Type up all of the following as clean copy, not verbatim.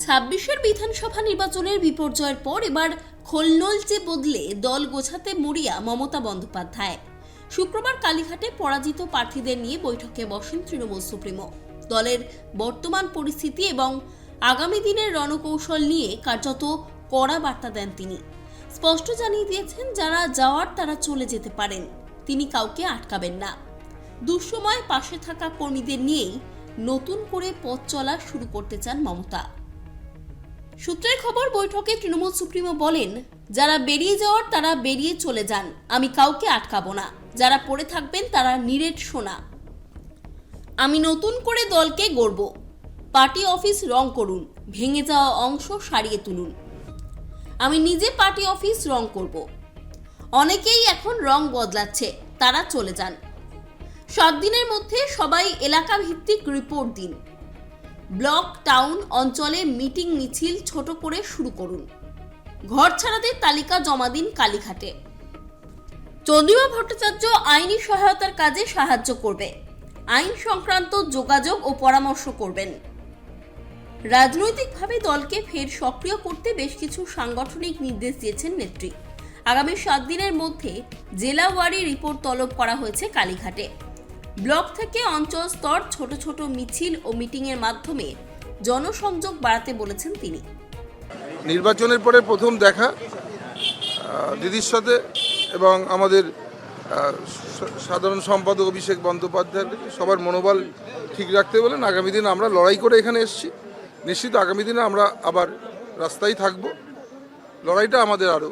ছাব্বিশের বিধানসভা নির্বাচনের বিপর্যয়ের পর এবার খোলনলচে বদলে দল গোছাতে মরিয়া মমতা বন্দ্যোপাধ্যায়। শুক্রবার কালীঘাটে পরাজিত প্রার্থীদের নিয়ে বৈঠকে বসেন তৃণমূল সুপ্রিমো। দলের বর্তমান পরিস্থিতি এবং আগামী দিনের রণকৌশল নিয়ে কার্যত কড়া বার্তা দেন তিনি। স্পষ্ট জানিয়ে দিয়েছেন, যারা যাওয়ার তারা চলে যেতে পারেন, তিনি কাউকে আটকাবেন না। দুঃসময়ে পাশে থাকা কর্মীদের নিয়েই নতুন করে পথ চলা শুরু করতে চান মমতা। সূত্রের খবর, বৈঠকে তৃণমূল সুপ্রিমো বলেন, যারা বেরিয়ে যাওয়ার তারা বেরিয়ে চলে যান, আমি কাউকে আটকাবো না। যারা পড়ে থাকবেন তারা নিরেট সোনা। আমি নতুন করে দলকে গড়ব। পার্টি অফিস রং করুন, ভেঙে যাওয়া অংশ সারিয়ে তুলুন। আমি নিজে পার্টি অফিস রং করব। অনেকেই এখন রং বদলাচ্ছে, তারা চলে যান। 7 দিনের মধ্যে সবাই এলাকা ভিত্তিক রিপোর্ট দিন। ব্লক, টাউন অঞ্চলে মিটিং মিছিল ছোট করে শুরু করুন। ঘর ছাড়াদের তালিকা জমা দিন কালীঘাটে। চন্দ্রিমা ভট্টাচার্য আইনি সহায়তার কাজে সাহায্য করবে। আইন সংক্রান্ত যোগাযোগ ও পরামর্শ করবেন। রাজনৈতিকভাবে দলকে ফের সক্রিয় করতে বেশ কিছু সাংগঠনিক নির্দেশ দিয়েছেন নেত্রী। আগামী 7 দিনের মধ্যে জেলা ওয়ারি রিপোর্ট তলব করা হয়েছে কালীঘাটে। ব্লক থেকে অঞ্চল স্তর ছোট ছোট মিছিল ও মিটিংয়ের মাধ্যমে জনসংযোগ বাড়াতে বলেছেন তিনি। নির্বাচনের পরে প্রথম দেখা দিদির সাথে এবং আমাদের সাধারণ সম্পাদক অভিষেক বন্দ্যোপাধ্যায় সবার মনোবল ঠিক রাখতে বলেন। আগামী দিন আমরা লড়াই করে এখানে এসেছি, নিশ্চিত আগামী দিনে আমরা আবার রাস্তায় থাকব। লড়াইটা আমাদের আরও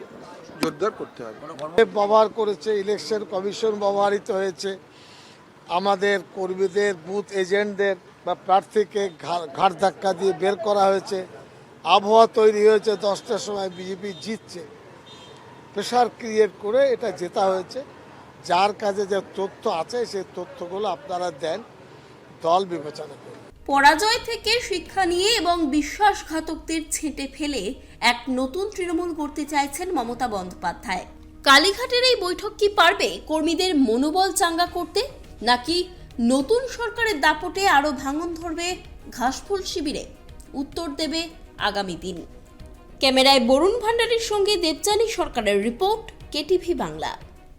জোরদার করতে হবে। ব্যবহার করেছে, ইলেকশন কমিশন ব্যবহৃত হয়েছে, আমাদের কর্মীদের, বুথ এজেন্টদের বা প্রার্থীকে ঘাট ধাক্কা দিয়ে বের করা হয়েছে। আবহাওয়া তৈরি হয়েছে, 10টার সময় বিজেপি জিতছে, প্রেশার ক্রিয়েট করে এটা জেতা হয়েছে। যার কাছে যে তথ্য আছে সেই তথ্যগুলো আপনারা দেন, দল বিবেচনা করে। পরাজয় থেকে শিক্ষা নিয়ে এবং বিশ্বাসঘাতকদের ছেঁটে ফেলে এক নতুন তৃণমূল গড়তে চাইছেন মমতা বন্দ্যোপাধ্যায়। কালীঘাটের এই বৈঠক কি পারবে কর্মীদের মনোবল চাঙ্গা করতে, নাকি নতুন সরকারের দাপটে আরো ভাঙন ধরবে ঘাসফুল শিবিরে? উত্তর দেবে আগামী দিন। ক্যামেরায় বরুণ ভান্ডারীর সঙ্গে দেবযানী সরকারের রিপোর্ট, কেটিভি বাংলা।